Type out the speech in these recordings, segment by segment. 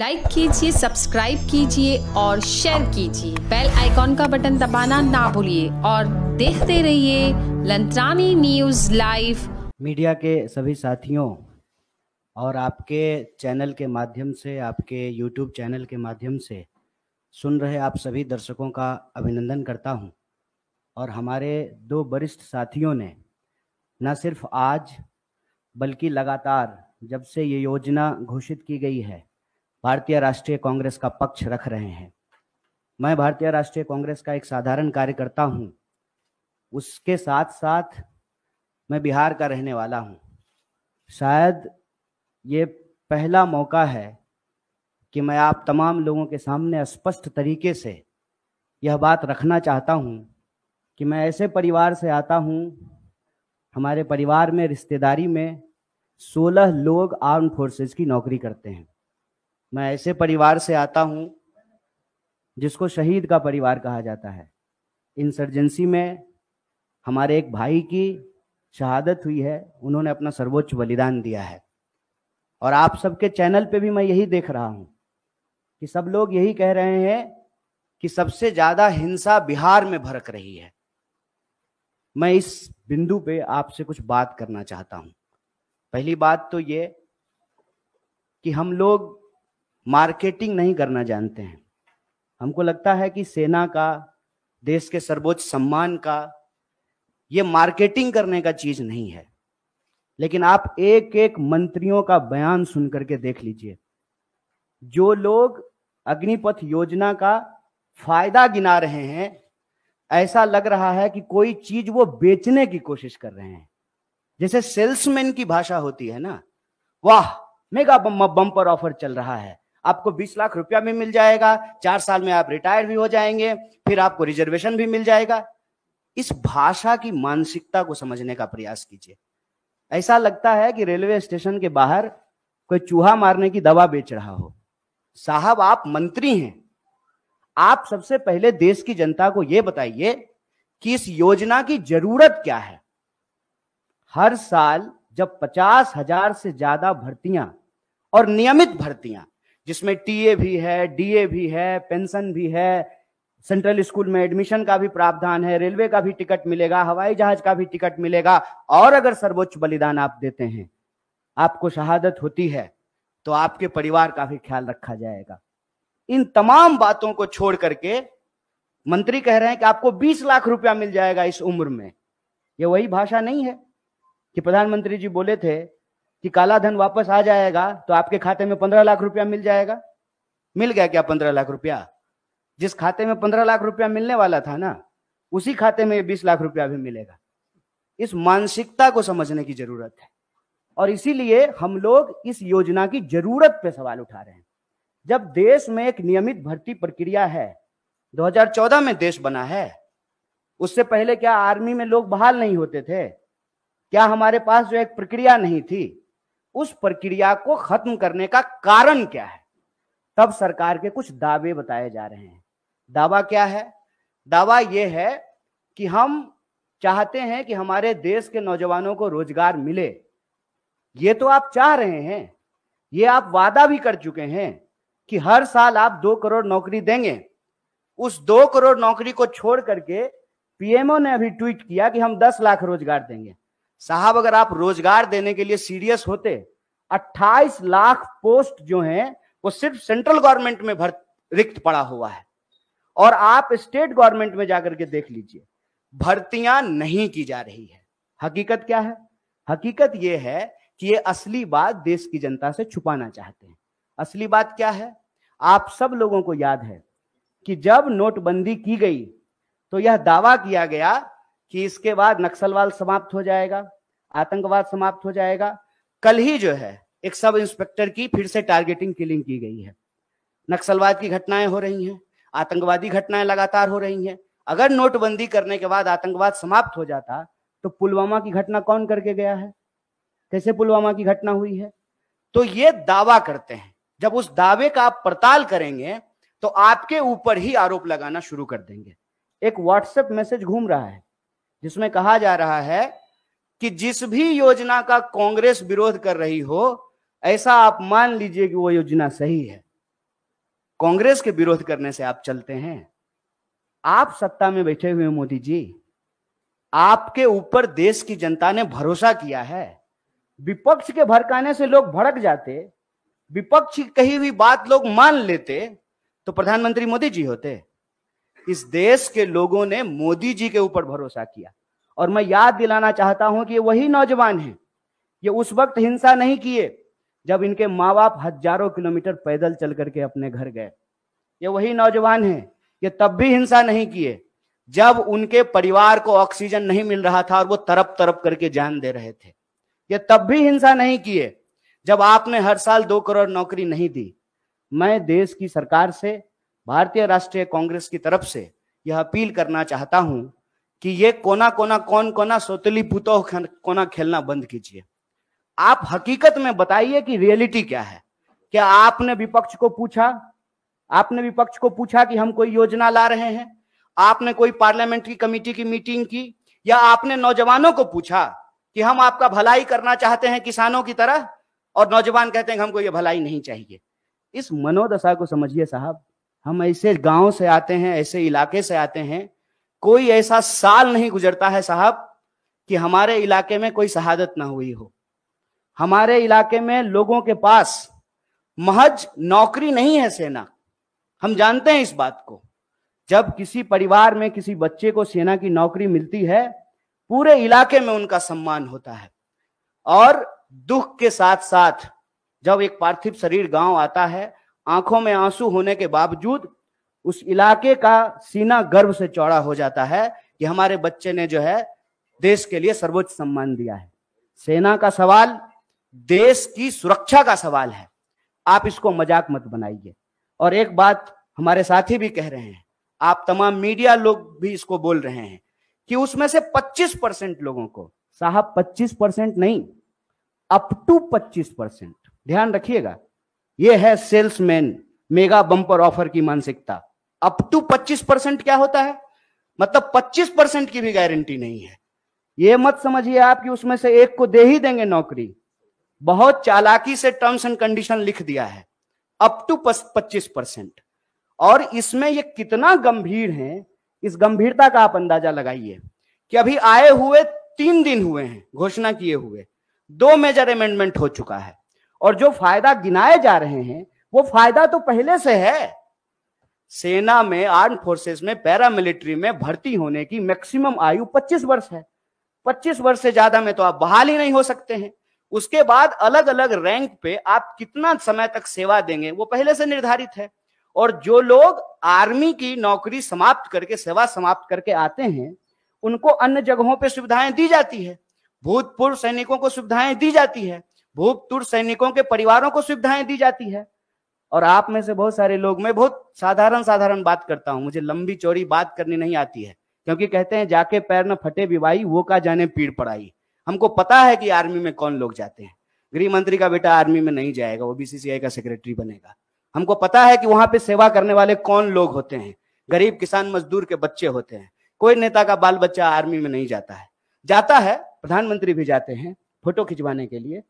Like कीजिए, subscribe कीजिए और शेयर कीजिए। बेल आइकॉन का बटन दबाना ना भूलिए और देखते रहिए लंत्रानी न्यूज़ लाइव। मीडिया के सभी साथियों और आपके चैनल के माध्यम से, आपके यूट्यूब चैनल के माध्यम से सुन रहे आप सभी दर्शकों का अभिनंदन करता हूं। और हमारे दो वरिष्ठ साथियों ने न सिर्फ आज बल्कि लगातार जब से ये योजना घोषित की गई है भारतीय राष्ट्रीय कांग्रेस का पक्ष रख रहे हैं। मैं भारतीय राष्ट्रीय कांग्रेस का एक साधारण कार्यकर्ता हूं, उसके साथ साथ मैं बिहार का रहने वाला हूं। शायद ये पहला मौका है कि मैं आप तमाम लोगों के सामने स्पष्ट तरीके से यह बात रखना चाहता हूं कि मैं ऐसे परिवार से आता हूं, हमारे परिवार में रिश्तेदारी में 16 लोग आर्म फोर्सेस की नौकरी करते हैं। मैं ऐसे परिवार से आता हूं जिसको शहीद का परिवार कहा जाता है। इंसर्जेंसी में हमारे एक भाई की शहादत हुई है, उन्होंने अपना सर्वोच्च बलिदान दिया है। और आप सबके चैनल पे भी मैं यही देख रहा हूं कि सब लोग यही कह रहे हैं कि सबसे ज्यादा हिंसा बिहार में भड़क रही है। मैं इस बिंदु पे आपसे कुछ बात करना चाहता हूं। पहली बात तो ये कि हम लोग मार्केटिंग नहीं करना जानते हैं। हमको लगता है कि सेना का, देश के सर्वोच्च सम्मान का, ये मार्केटिंग करने का चीज नहीं है। लेकिन आप एक एक मंत्रियों का बयान सुन करके देख लीजिए। जो लोग अग्निपथ योजना का फायदा गिना रहे हैं, ऐसा लग रहा है कि कोई चीज वो बेचने की कोशिश कर रहे हैं। जैसे सेल्समैन की भाषा होती है ना, वाह मेगा बम्पर ऑफर चल रहा है, आपको 20 लाख रुपया भी मिल जाएगा, 4 साल में आप रिटायर भी हो जाएंगे, फिर आपको रिजर्वेशन भी मिल जाएगा। इस भाषा की मानसिकता को समझने का प्रयास कीजिए। ऐसा लगता है कि रेलवे स्टेशन के बाहर कोई चूहा मारने की दवा बेच रहा हो। साहब, आप मंत्री हैं, आप सबसे पहले देश की जनता को यह बताइए कि इस योजना की जरूरत क्या है। हर साल जब 50,000 से ज्यादा भर्तियां और नियमित भर्तियां, जिसमें टीए भी है, डीए भी है, पेंशन भी है, सेंट्रल स्कूल में एडमिशन का भी प्रावधान है, रेलवे का भी टिकट मिलेगा, हवाई जहाज का भी टिकट मिलेगा, और अगर सर्वोच्च बलिदान आप देते हैं, आपको शहादत होती है, तो आपके परिवार का भी ख्याल रखा जाएगा। इन तमाम बातों को छोड़ करके मंत्री कह रहे हैं कि आपको 20 लाख रुपया मिल जाएगा इस उम्र में। ये वही भाषा नहीं है कि प्रधानमंत्री जी बोले थे कि काला धन वापस आ जाएगा तो आपके खाते में 15 लाख रुपया मिल जाएगा। मिल गया क्या 15 लाख रुपया? जिस खाते में 15 लाख रुपया मिलने वाला था ना, उसी खाते में 20 लाख रुपया भी मिलेगा। इस मानसिकता को समझने की जरूरत है और इसीलिए हम लोग इस योजना की जरूरत पे सवाल उठा रहे हैं। जब देश में एक नियमित भर्ती प्रक्रिया है, 2014 में देश बना है, उससे पहले क्या आर्मी में लोग बहाल नहीं होते थे? क्या हमारे पास जो एक प्रक्रिया नहीं थी, उस प्रक्रिया को खत्म करने का कारण क्या है? तब सरकार के कुछ दावे बताए जा रहे हैं। दावा क्या है? दावा यह है कि हम चाहते हैं कि हमारे देश के नौजवानों को रोजगार मिले। ये तो आप चाह रहे हैं, ये आप वादा भी कर चुके हैं कि हर साल आप 2 करोड़ नौकरी देंगे। उस 2 करोड़ नौकरी को छोड़ करके पीएमओ ने अभी ट्वीट किया कि हम 10 लाख रोजगार देंगे। साहब, अगर आप रोजगार देने के लिए सीरियस होते, 28 लाख पोस्ट जो हैं वो सिर्फ सेंट्रल गवर्नमेंट में रिक्त पड़ा हुआ है, और आप स्टेट गवर्नमेंट में जाकर के देख लीजिए, भर्तियां नहीं की जा रही है। हकीकत क्या है? हकीकत यह है कि ये असली बात देश की जनता से छुपाना चाहते हैं। असली बात क्या है? आप सब लोगों को याद है कि जब नोटबंदी की गई तो यह दावा किया गया कि इसके बाद नक्सलवाद समाप्त हो जाएगा, आतंकवाद समाप्त हो जाएगा। कल ही जो है एक सब इंस्पेक्टर की फिर से टारगेटिंग किलिंग की गई है। नक्सलवाद की घटनाएं हो रही हैं, आतंकवादी घटनाएं लगातार हो रही हैं। अगर नोटबंदी करने के बाद आतंकवाद समाप्त हो जाता तो पुलवामा की घटना कौन करके गया है? कैसे पुलवामा की घटना हुई है? तो ये दावा करते हैं। जब उस दावे का आप पड़ताल करेंगे तो आपके ऊपर ही आरोप लगाना शुरू कर देंगे। एक व्हाट्सएप मैसेज घूम रहा है जिसमें कहा जा रहा है कि जिस भी योजना का कांग्रेस विरोध कर रही हो, ऐसा आप मान लीजिए कि वो योजना सही है। कांग्रेस के विरोध करने से आप चलते हैं? आप सत्ता में बैठे हुए मोदी जी, आपके ऊपर देश की जनता ने भरोसा किया है। विपक्ष के भड़काने से लोग भड़क जाते, विपक्ष की कही हुई बात लोग मान लेते तो प्रधानमंत्री मोदी जी होते। इस देश के लोगों ने मोदी जी के ऊपर भरोसा किया। और मैं याद दिलाना चाहता हूं कि ये वही नौजवान हैं, ये उस वक्त हिंसा नहीं किए जब इनके माँ बाप हजारों किलोमीटर पैदल चल करके अपने घर गए। ये वही नौजवान हैं, ये तब भी हिंसा नहीं किए जब उनके परिवार को ऑक्सीजन नहीं मिल रहा था और वो तरप तरप करके जान दे रहे थे। ये तब भी हिंसा नहीं किए जब आपने हर साल 2 करोड़ नौकरी नहीं दी। मैं देश की सरकार से, भारतीय राष्ट्रीय कांग्रेस की तरफ से यह अपील करना चाहता हूं कि ये कोना कोना कौन कोना सोतली पुतो कोना खेलना बंद कीजिए। आप हकीकत में बताइए कि रियलिटी क्या है। क्या आपने विपक्ष को पूछा? आपने विपक्ष को पूछा कि हम कोई योजना ला रहे हैं? आपने कोई पार्लियामेंट्री कमेटी की मीटिंग की? या आपने नौजवानों को पूछा कि हम आपका भलाई करना चाहते हैं किसानों की तरह, और नौजवान कहते हैं कि हमको ये भलाई नहीं चाहिए? इस मनोदशा को समझिए साहब। हम ऐसे गांव से आते हैं, ऐसे इलाके से आते हैं, कोई ऐसा साल नहीं गुजरता है साहब कि हमारे इलाके में कोई शहादत ना हुई हो। हमारे इलाके में लोगों के पास महज नौकरी नहीं है सेना, हम जानते हैं इस बात को। जब किसी परिवार में किसी बच्चे को सेना की नौकरी मिलती है, पूरे इलाके में उनका सम्मान होता है। और दुख के साथ साथ जब एक पार्थिव शरीर गांव आता है, आंखों में आंसू होने के बावजूद उस इलाके का सीना गर्व से चौड़ा हो जाता है कि हमारे बच्चे ने जो है देश के लिए सर्वोच्च सम्मान दिया है। सेना का सवाल देश की सुरक्षा का सवाल है, आप इसको मजाक मत बनाइए। और एक बात हमारे साथी भी कह रहे हैं, आप तमाम मीडिया लोग भी इसको बोल रहे हैं कि उसमें से 25% लोगों को, साहब 25% नहीं, अप टू 25%, ध्यान रखिएगा, यह है सेल्समैन मेगा बम्पर ऑफर की मानसिकता। अप टू 25% क्या होता है? मतलब 25% की भी गारंटी नहीं है। यह मत समझिए आप कि उसमें से एक को दे ही देंगे नौकरी। बहुत चालाकी से टर्म्स एंड कंडीशन लिख दिया है, अप टू 25%। और इसमें ये कितना गंभीर है, इस गंभीरता का आप अंदाजा लगाइए कि अभी आए हुए 3 दिन हुए हैं घोषणा किए हुए, 2 मेजर अमेंडमेंट हो चुका है, और जो फायदा गिनाए जा रहे हैं वो फायदा तो पहले से है। सेना में, आर्म फोर्सेस में, पैरामिलिट्री में भर्ती होने की मैक्सिमम आयु 25 वर्ष है। 25 वर्ष से ज्यादा में तो आप बहाल ही नहीं हो सकते हैं। उसके बाद अलग अलग रैंक पे आप कितना समय तक सेवा देंगे वो पहले से निर्धारित है। और जो लोग आर्मी की नौकरी समाप्त करके, सेवा समाप्त करके आते हैं, उनको अन्य जगहों पे सुविधाएं दी जाती है। भूतपूर्व सैनिकों को सुविधाएं दी जाती है, भूतपूर्व सैनिकों के परिवारों को सुविधाएं दी जाती है। और आप में से बहुत सारे लोग, मैं बहुत साधारण बात करता हूं, मुझे लंबी चौड़ी बात करनी नहीं आती है, क्योंकि कहते हैं जाके पैर न फटे विवाई, वो का जाने पीड़ पड़ाई। हमको पता है कि आर्मी में कौन लोग जाते हैं। गृह मंत्री का बेटा आर्मी में नहीं जाएगा, वो बीसीसीआई का सेक्रेटरी बनेगा। हमको पता है कि वहां पे सेवा करने वाले कौन लोग होते हैं, गरीब किसान मजदूर के बच्चे होते हैं। कोई नेता का बाल बच्चा आर्मी में नहीं जाता है। जाता है, प्रधानमंत्री भी जाते हैं फोटो खिंचवाने के लिए।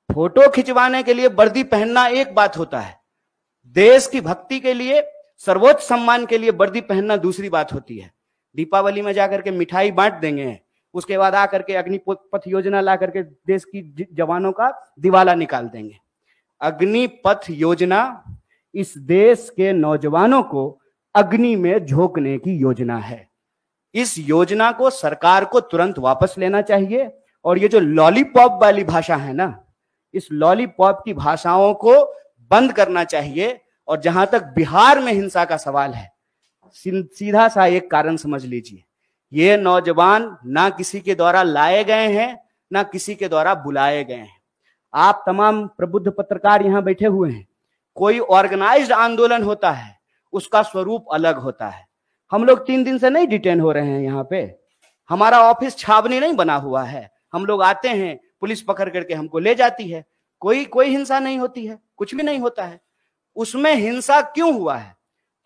फोटो खिंचवाने के लिए वर्दी पहनना एक बात होता है, देश की भक्ति के लिए, सर्वोच्च सम्मान के लिए वर्दी पहनना दूसरी बात होती है। दीपावली में जाकर के मिठाई बांट देंगे, उसके बाद आकर के अग्निपथ योजना ला करके देश की जवानों का दिवाला निकाल देंगे। अग्निपथ योजना इस देश के नौजवानों को अग्नि में झोंकने की योजना है। इस योजना को सरकार को तुरंत वापस लेना चाहिए। और ये जो लॉलीपॉप वाली भाषा है ना, इस लॉलीपॉप की भाषाओं को बंद करना चाहिए। और जहां तक बिहार में हिंसा का सवाल है, सीधा सा एक कारण समझ लीजिए, ये नौजवान ना किसी के द्वारा लाए गए हैं, ना किसी के द्वारा बुलाए गए हैं। आप तमाम प्रबुद्ध पत्रकार यहां बैठे हुए हैं, कोई ऑर्गेनाइज्ड आंदोलन होता है, उसका स्वरूप अलग होता है। हम लोग 3 दिन से नहीं डिटेन हो रहे हैं यहाँ पे, हमारा ऑफिस छावनी नहीं बना हुआ है। हम लोग आते हैं, पुलिस पकड़ करके हमको ले जाती है, कोई हिंसा नहीं होती है, कुछ भी नहीं होता है। उसमें हिंसा क्यों हुआ है?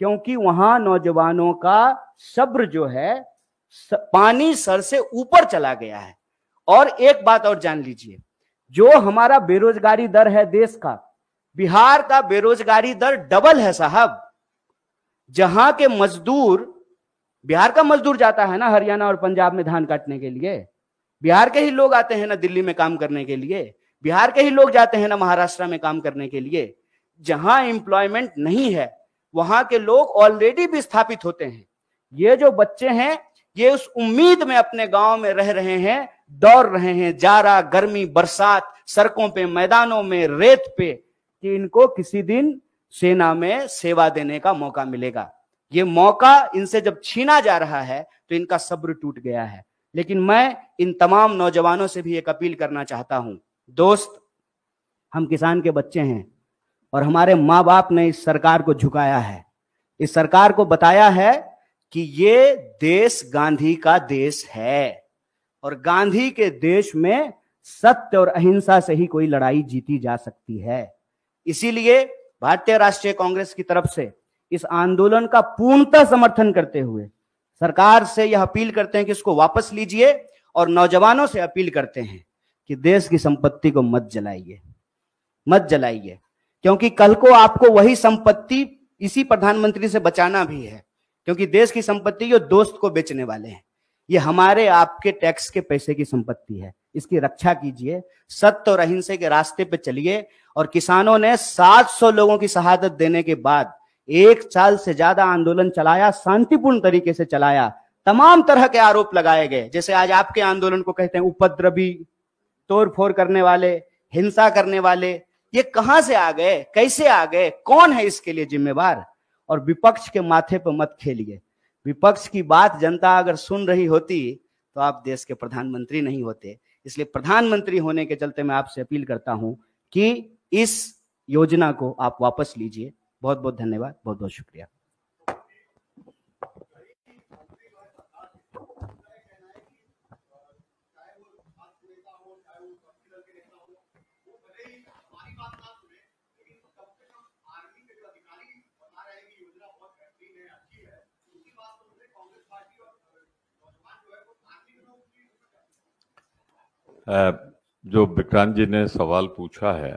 क्योंकि वहां नौजवानों का सब्र जो है पानी सर से ऊपर चला गया है। और एक बात और जान लीजिए, जो हमारा बेरोजगारी दर है देश का, बिहार का बेरोजगारी दर डबल है साहब। जहां के मजदूर, बिहार का मजदूर जाता है ना हरियाणा और पंजाब में धान काटने के लिए, बिहार के ही लोग आते हैं ना दिल्ली में काम करने के लिए, बिहार के ही लोग जाते हैं ना महाराष्ट्र में काम करने के लिए। जहां एम्प्लॉयमेंट नहीं है वहां के लोग ऑलरेडी विस्थापित होते हैं। ये जो बच्चे हैं ये उस उम्मीद में अपने गांव में रह रहे हैं, दौड़ रहे हैं जाड़ा गर्मी बरसात, सड़कों पे मैदानों में रेत पे, कि इनको किसी दिन सेना में सेवा देने का मौका मिलेगा। ये मौका इनसे जब छीना जा रहा है तो इनका सब्र टूट गया है। लेकिन मैं इन तमाम नौजवानों से भी एक अपील करना चाहता हूं, दोस्त, हम किसान के बच्चे हैं और हमारे माँ बाप ने इस सरकार को झुकाया है, इस सरकार को बताया है कि ये देश गांधी का देश है और गांधी के देश में सत्य और अहिंसा से ही कोई लड़ाई जीती जा सकती है। इसीलिए भारतीय राष्ट्रीय कांग्रेस की तरफ से इस आंदोलन का पूर्णतः समर्थन करते हुए सरकार से यह अपील करते हैं कि इसको वापस लीजिए और नौजवानों से अपील करते हैं कि देश की संपत्ति को मत जलाइए, मत जलाइए, क्योंकि कल को आपको वही संपत्ति इसी प्रधानमंत्री से बचाना भी है। क्योंकि देश की संपत्ति ये दोस्त को बेचने वाले हैं, ये हमारे आपके टैक्स के पैसे की संपत्ति है। इसकी रक्षा कीजिए, सत्य और अहिंसा के रास्ते पे चलिए। और किसानों ने 700 लोगों की शहादत देने के बाद 1 साल से ज्यादा आंदोलन चलाया, शांतिपूर्ण तरीके से चलाया। तमाम तरह के आरोप लगाए गए, जैसे आज आपके आंदोलन को कहते हैं उपद्रवी, तोड़फोड़ करने वाले, हिंसा करने वाले। ये कहां से आ गए, कैसे आ गए, कौन है इसके लिए जिम्मेवार? और विपक्ष के माथे पर मत खेलिए। विपक्ष की बात जनता अगर सुन रही होती तो आप देश के प्रधानमंत्री नहीं होते। इसलिए प्रधानमंत्री होने के चलते मैं आपसे अपील करता हूं कि इस योजना को आप वापस लीजिए। बहुत बहुत धन्यवाद, बहुत बहुत शुक्रिया। जो विक्रांत जी ने सवाल पूछा है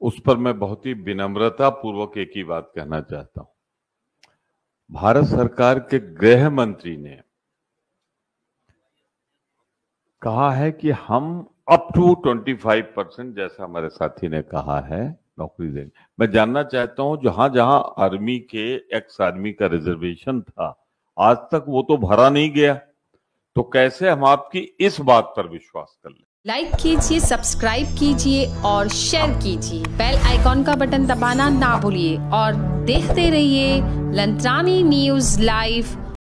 उस पर मैं बहुत ही विनम्रता पूर्वक एक ही बात कहना चाहता हूं। भारत सरकार के गृह मंत्री ने कहा है कि हम अप टू 25% जैसा हमारे साथी ने कहा है नौकरी देंगे। मैं जानना चाहता हूं जहां जहां आर्मी के एक्स आर्मी का रिजर्वेशन था आज तक वो तो भरा नहीं गया, तो कैसे हम आपकी इस बात पर विश्वास कर लें? लाइक कीजिए, सब्सक्राइब कीजिए और शेयर कीजिए। बेल आइकॉन का बटन दबाना ना भूलिए और देखते रहिए लंत्रानी न्यूज़ लाइव।